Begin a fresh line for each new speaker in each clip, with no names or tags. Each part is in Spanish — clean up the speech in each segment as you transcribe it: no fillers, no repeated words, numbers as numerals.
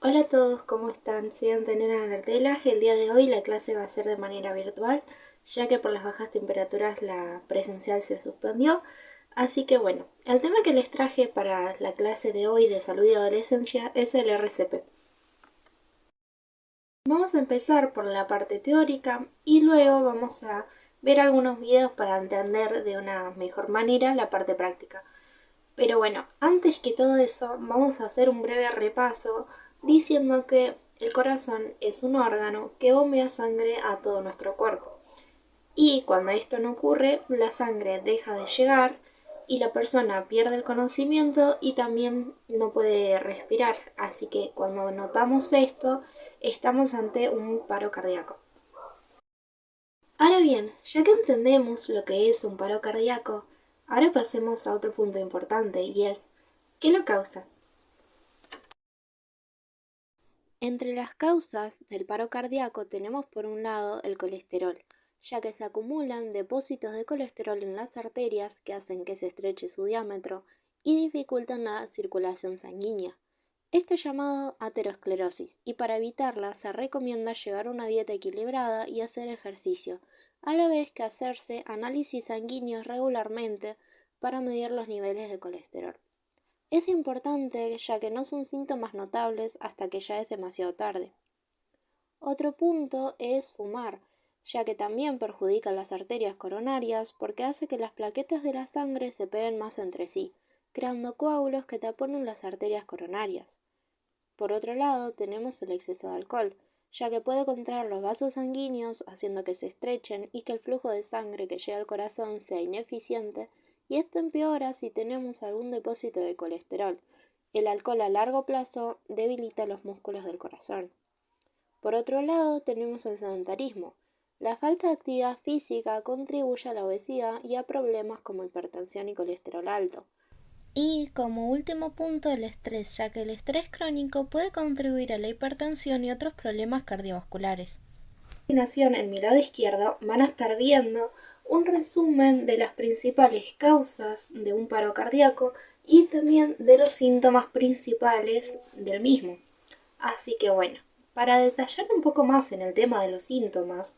Hola a todos, ¿cómo están? Soy Antonella Nartela. El día de hoy la clase va a ser de manera virtual, ya que por las bajas temperaturas la presencial se suspendió. Así que bueno, el tema que les traje para la clase de hoy de salud y adolescencia es el RCP. Vamos a empezar por la parte teórica y luego vamos a ver algunos videos para entender de una mejor manera la parte práctica. Pero bueno, antes que todo eso, vamos a hacer un breve repaso diciendo que el corazón es un órgano que bombea sangre a todo nuestro cuerpo. Y cuando esto no ocurre, la sangre deja de llegar y la persona pierde el conocimiento y también no puede respirar. Así que cuando notamos esto, estamos ante un paro cardíaco. Ahora bien, ya que entendemos lo que es un paro cardíaco, ahora pasemos a otro punto importante y es, ¿qué lo causa? Entre las causas del paro cardíaco tenemos por un lado el colesterol, ya que se acumulan depósitos de colesterol en las arterias que hacen que se estreche su diámetro y dificultan la circulación sanguínea. Esto es llamado aterosclerosis y para evitarla se recomienda llevar una dieta equilibrada y hacer ejercicio, a la vez que hacerse análisis sanguíneos regularmente para medir los niveles de colesterol. Es importante ya que no son síntomas notables hasta que ya es demasiado tarde. Otro punto es fumar, ya que también perjudica las arterias coronarias porque hace que las plaquetas de la sangre se peguen más entre sí, creando coágulos que taponen las arterias coronarias. Por otro lado, tenemos el exceso de alcohol, ya que puede contraer los vasos sanguíneos, haciendo que se estrechen y que el flujo de sangre que llega al corazón sea ineficiente, y esto empeora si tenemos algún depósito de colesterol. El alcohol a largo plazo debilita los músculos del corazón. Por otro lado, tenemos el sedentarismo. La falta de actividad física contribuye a la obesidad y a problemas como hipertensión y colesterol alto. Y como último punto, el estrés, ya que el estrés crónico puede contribuir a la hipertensión y otros problemas cardiovasculares. A continuación, en mi lado izquierdo, van a estar viendo un resumen de las principales causas de un paro cardíaco y también de los síntomas principales del mismo. Así que bueno, para detallar un poco más en el tema de los síntomas,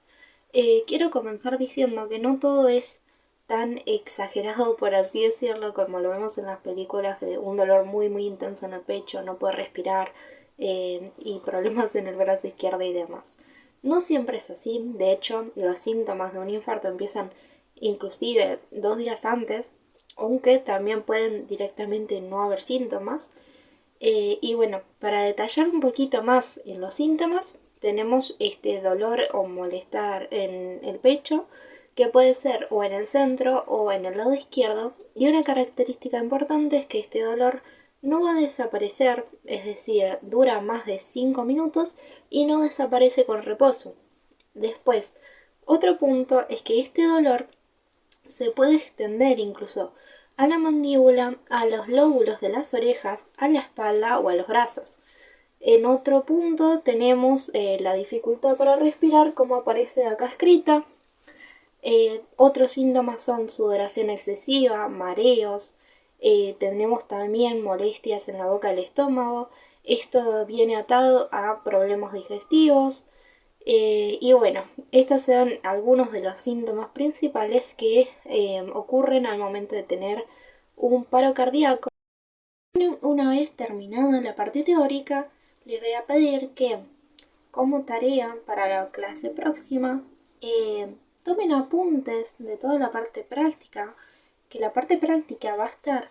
quiero comenzar diciendo que no todo es tan exagerado, por así decirlo, como lo vemos en las películas de un dolor muy intenso en el pecho, no poder respirar y problemas en el brazo izquierdo y demás. No siempre es así, de hecho los síntomas de un infarto empiezan inclusive 2 días antes, aunque también pueden directamente no haber síntomas. Y bueno, para detallar un poquito más en los síntomas, tenemos este dolor o molestar en el pecho, que puede ser o en el centro o en el lado izquierdo, y una característica importante es que este dolor no va a desaparecer, es decir, dura más de 5 minutos y no desaparece con reposo. Después, otro punto es que este dolor se puede extender incluso a la mandíbula, a los lóbulos de las orejas, a la espalda o a los brazos. En otro punto tenemos la dificultad para respirar, como aparece acá escrita. Otros síntomas son sudoración excesiva, mareos, tenemos también molestias en la boca del estómago. Esto viene atado a problemas digestivos. Y bueno, estos son algunos de los síntomas principales que ocurren al momento de tener un paro cardíaco. Una vez terminada la parte teórica, les voy a pedir que, como tarea para la clase próxima, tomen apuntes de toda la parte práctica, que la parte práctica va a estar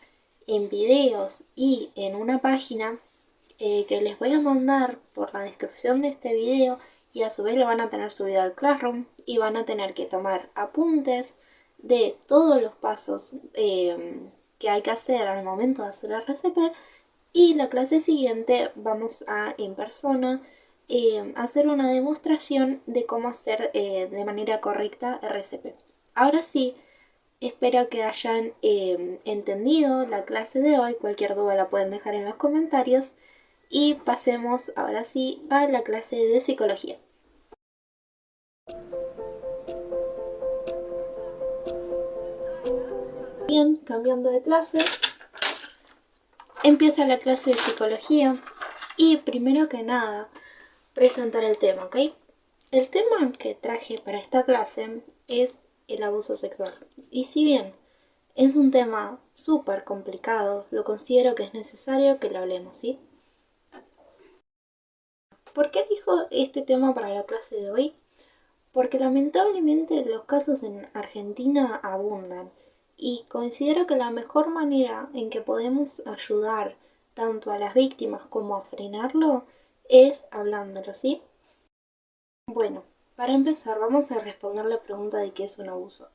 en videos y en una página que les voy a mandar por la descripción de este video, y a su vez lo van a tener subido al Classroom y van a tener que tomar apuntes de todos los pasos que hay que hacer al momento de hacer el RCP, y la clase siguiente vamos a en persona hacer una demostración de cómo hacer de manera correcta RCP. Ahora sí, espero que hayan entendido la clase de hoy. Cualquier duda la pueden dejar en los comentarios y pasemos ahora sí a la clase de psicología. Bien, cambiando de clase, empieza la clase de psicología. Y primero que nada, presentar el tema, ¿ok? El tema que traje para esta clase es el abuso sexual. Y si bien es un tema súper complicado, lo considero que es necesario que lo hablemos, ¿sí? ¿Por qué elijo este tema para la clase de hoy? Porque lamentablemente los casos en Argentina abundan y considero que la mejor manera en que podemos ayudar tanto a las víctimas como a frenarlo es hablándolo, ¿sí? Bueno, para empezar vamos a responder la pregunta de qué es un abuso.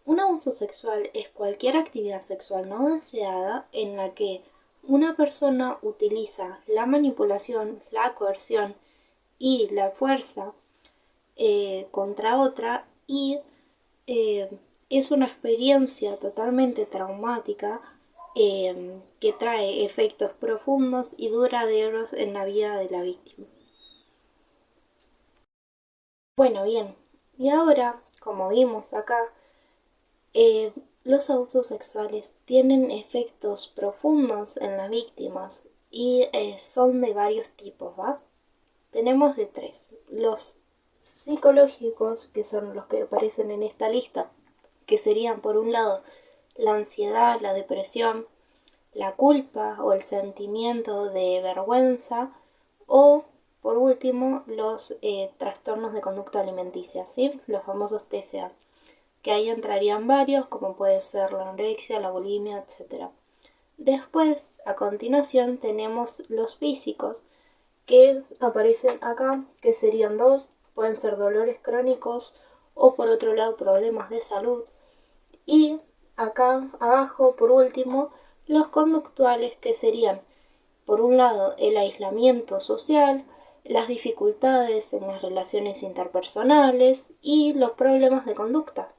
Un abuso sexual es cualquier actividad sexual no deseada en la que una persona utiliza la manipulación, la coerción y la fuerza contra otra y eh, es una experiencia totalmente traumática que trae efectos profundos y duraderos en la vida de la víctima. Bueno, bien, y ahora, como vimos acá, eh, los abusos sexuales tienen efectos profundos en las víctimas y son de varios tipos, ¿va? Tenemos de tres. Los psicológicos, que son los que aparecen en esta lista, que serían por un lado la ansiedad, la depresión, la culpa o el sentimiento de vergüenza o por último los trastornos de conducta alimenticia, ¿sí? Los famosos TCA, que ahí entrarían varios como puede ser la anorexia, la bulimia, etc. Después, a continuación, tenemos los físicos, que aparecen acá, que serían dos, pueden ser dolores crónicos o por otro lado problemas de salud. Y acá abajo, por último, los conductuales, que serían, por un lado, el aislamiento social, las dificultades en las relaciones interpersonales y los problemas de conducta.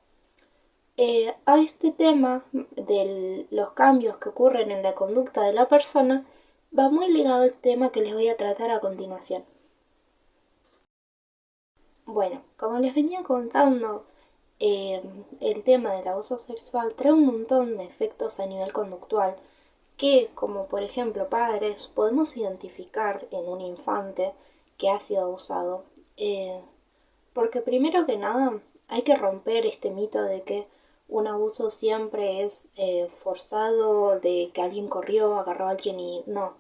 A este tema de los cambios que ocurren en la conducta de la persona va muy ligado al tema que les voy a tratar a continuación. Bueno, como les venía contando, el tema del abuso sexual trae un montón de efectos a nivel conductual que, como por ejemplo padres, podemos identificar en un infante que ha sido abusado. Porque primero que nada hay que romper este mito de que un abuso siempre es forzado, de que alguien corrió, agarró a alguien y no,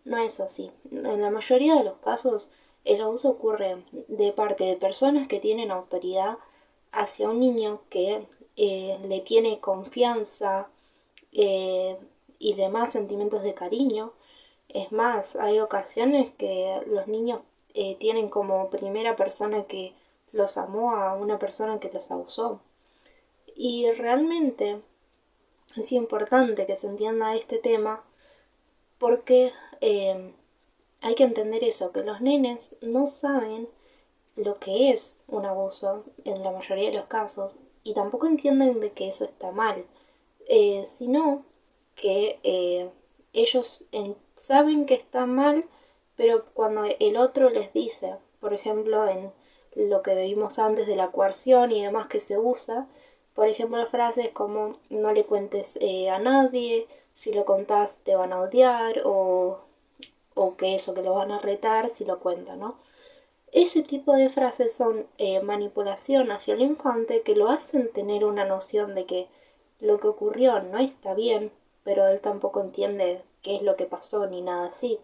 no es así. En la mayoría de los casos el abuso ocurre de parte de personas que tienen autoridad hacia un niño que le tiene confianza eh, y demás sentimientos de cariño. Es más, hay ocasiones que los niños tienen como primera persona que los amó a una persona que los abusó. Y realmente es importante que se entienda este tema porque hay que entender eso, que los nenes no saben lo que es un abuso en la mayoría de los casos y tampoco entienden de que eso está mal, sino que ellos saben que está mal, pero cuando el otro les dice, por ejemplo, en lo que vimos antes de la coerción y demás que se usa, por ejemplo, frases como no le cuentes a nadie, si lo contás te van a odiar o que eso, que lo van a retar si lo cuentan, ¿no? Ese tipo de frases son manipulación hacia el infante que lo hacen tener una noción de que lo que ocurrió no está bien, pero él tampoco entiende qué es lo que pasó ni nada así.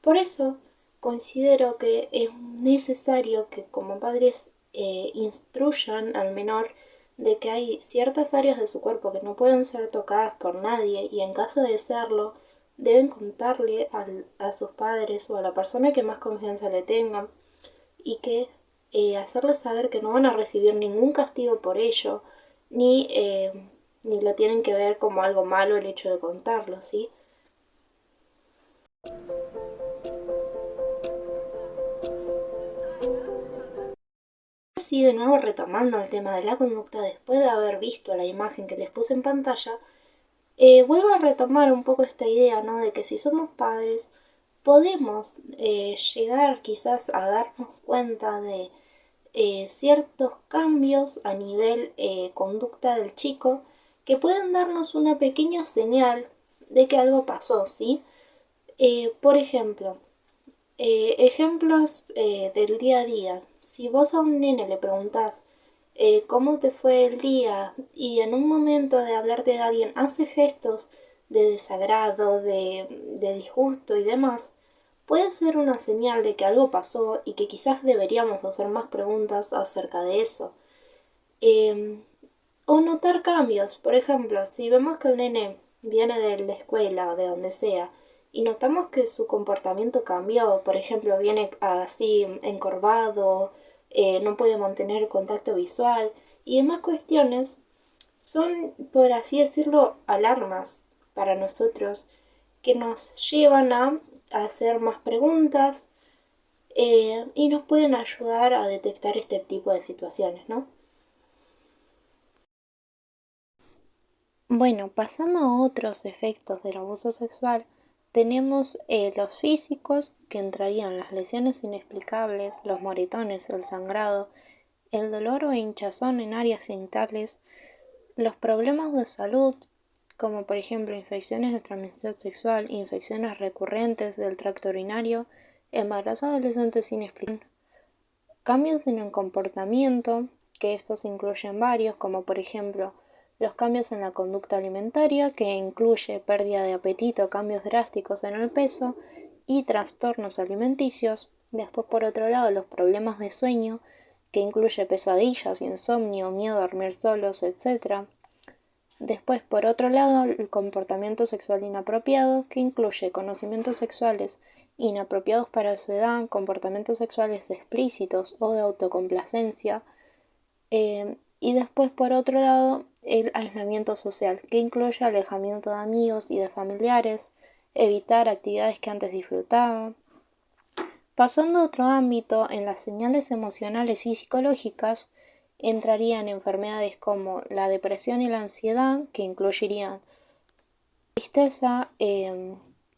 Por eso considero que es necesario que como padres instruyan al menor de que hay ciertas áreas de su cuerpo que no pueden ser tocadas por nadie y en caso de serlo deben contarle a sus padres o a la persona que más confianza le tengan y que hacerles saber que no van a recibir ningún castigo por ello, ni lo tienen que ver como algo malo el hecho de contarlo, ¿sí? Así, de nuevo retomando el tema de la conducta, después de haber visto la imagen que les puse en pantalla, vuelvo a retomar un poco esta idea, ¿no? De que si somos padres, podemos llegar quizás a darnos cuenta de ciertos cambios a nivel conducta del chico que pueden darnos una pequeña señal de que algo pasó, ¿sí? Por ejemplo, Ejemplos del día a día. Si vos a un nene le preguntás cómo te fue el día y en un momento de hablarte de alguien hace gestos de desagrado, de disgusto y demás, puede ser una señal de que algo pasó y que quizás deberíamos hacer más preguntas acerca de eso. Em, o notar cambios. Por ejemplo, si vemos que el nene viene de la escuela o de donde sea y notamos que su comportamiento cambió, por ejemplo, viene así encorvado, no puede mantener contacto visual y demás cuestiones, son, por así decirlo, alarmas para nosotros que nos llevan a hacer más preguntas y nos pueden ayudar a detectar este tipo de situaciones, ¿no? Bueno, pasando a otros efectos del abuso sexual, tenemos los físicos, que entrarían las lesiones inexplicables, los moretones, el sangrado, el dolor o hinchazón en áreas genitales, los problemas de salud, como por ejemplo infecciones de transmisión sexual, infecciones recurrentes del tracto urinario, embarazo adolescente sin explicación, cambios en el comportamiento, que estos incluyen varios, como por ejemplo los cambios en la conducta alimentaria, que incluye pérdida de apetito, cambios drásticos en el peso y trastornos alimenticios. Después, por otro lado, los problemas de sueño, que incluye pesadillas, insomnio, miedo a dormir solos, etc. Después, por otro lado, el comportamiento sexual inapropiado, que incluye conocimientos sexuales inapropiados para su edad, comportamientos sexuales explícitos o de autocomplacencia. Y después, por otro lado, el aislamiento social, que incluye alejamiento de amigos y de familiares, evitar actividades que antes disfrutaba. Pasando a otro ámbito, en las señales emocionales y psicológicas, entrarían enfermedades como la depresión y la ansiedad, que incluirían tristeza,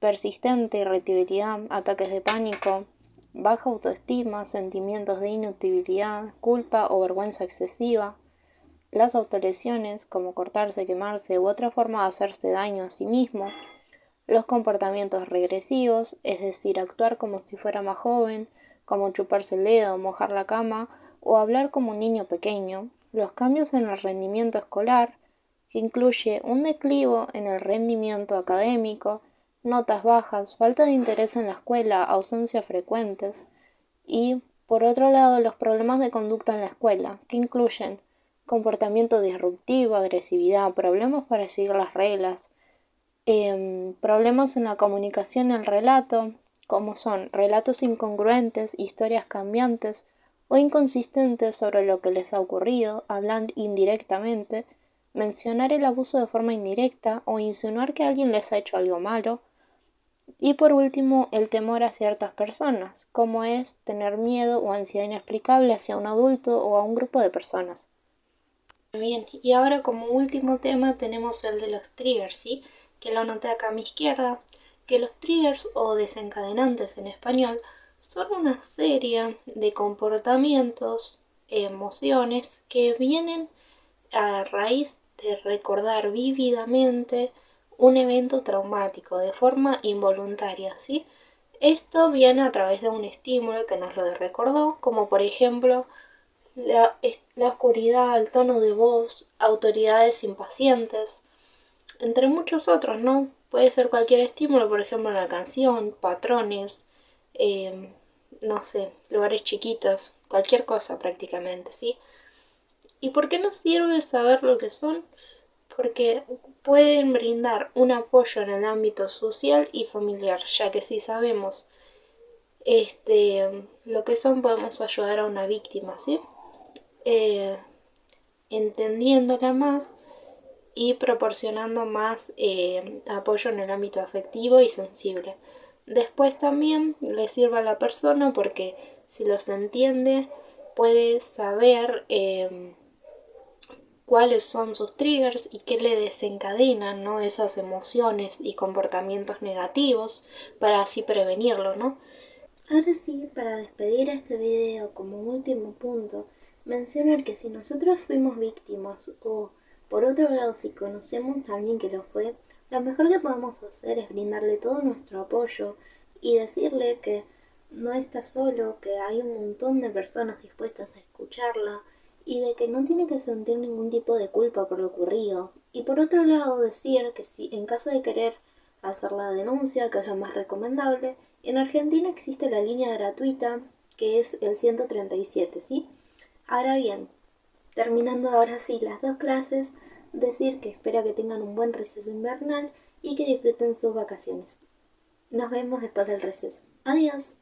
persistente irritabilidad, ataques de pánico, baja autoestima, sentimientos de inutilidad, culpa o vergüenza excesiva, las autolesiones como cortarse, quemarse u otra forma de hacerse daño a sí mismo, los comportamientos regresivos, es decir, actuar como si fuera más joven, como chuparse el dedo, mojar la cama o hablar como un niño pequeño, los cambios en el rendimiento escolar, que incluye un declive en el rendimiento académico, notas bajas, falta de interés en la escuela, ausencias frecuentes, y, por otro lado, los problemas de conducta en la escuela, que incluyen comportamiento disruptivo, agresividad, problemas para seguir las reglas, problemas en la comunicación y el relato, como son relatos incongruentes, historias cambiantes o inconsistentes sobre lo que les ha ocurrido, hablar indirectamente, mencionar el abuso de forma indirecta o insinuar que alguien les ha hecho algo malo. Y por último, el temor a ciertas personas, como es tener miedo o ansiedad inexplicable hacia un adulto o a un grupo de personas. Bien, y ahora como último tema tenemos el de los triggers, ¿sí? Que lo anoté acá a mi izquierda, que los triggers o desencadenantes en español son una serie de comportamientos, emociones que vienen a raíz de recordar vívidamente un evento traumático de forma involuntaria, ¿sí? Esto viene a través de un estímulo que nos lo recordó, como por ejemplo la oscuridad, el tono de voz, autoridades impacientes, entre muchos otros, ¿no? Puede ser cualquier estímulo, por ejemplo una canción, patrones, eh, no sé, lugares chiquitos, cualquier cosa prácticamente, ¿sí? ¿Y por qué nos sirve saber lo que son? Porque pueden brindar un apoyo en el ámbito social y familiar, ya que si sabemos lo que son podemos ayudar a una víctima, ¿sí? Eh, Entendiéndola más y proporcionando más apoyo en el ámbito afectivo y sensible. Después también le sirve a la persona porque si los entiende puede saber cuáles son sus triggers y qué le desencadenan, ¿no? Esas emociones y comportamientos negativos para así prevenirlo, ¿no? Ahora sí, para despedir este video como último punto, mencionar que si nosotros fuimos víctimas o por otro lado si conocemos a alguien que lo fue, lo mejor que podemos hacer es brindarle todo nuestro apoyo y decirle que no está solo, que hay un montón de personas dispuestas a escucharla y de que no tiene que sentir ningún tipo de culpa por lo ocurrido. Y por otro lado, decir que si en caso de querer hacer la denuncia, que es lo más recomendable, en Argentina existe la línea gratuita que es el 137, ¿sí? Ahora bien, terminando ahora sí las dos clases, decir que espero que tengan un buen receso invernal y que disfruten sus vacaciones. Nos vemos después del receso. Adiós.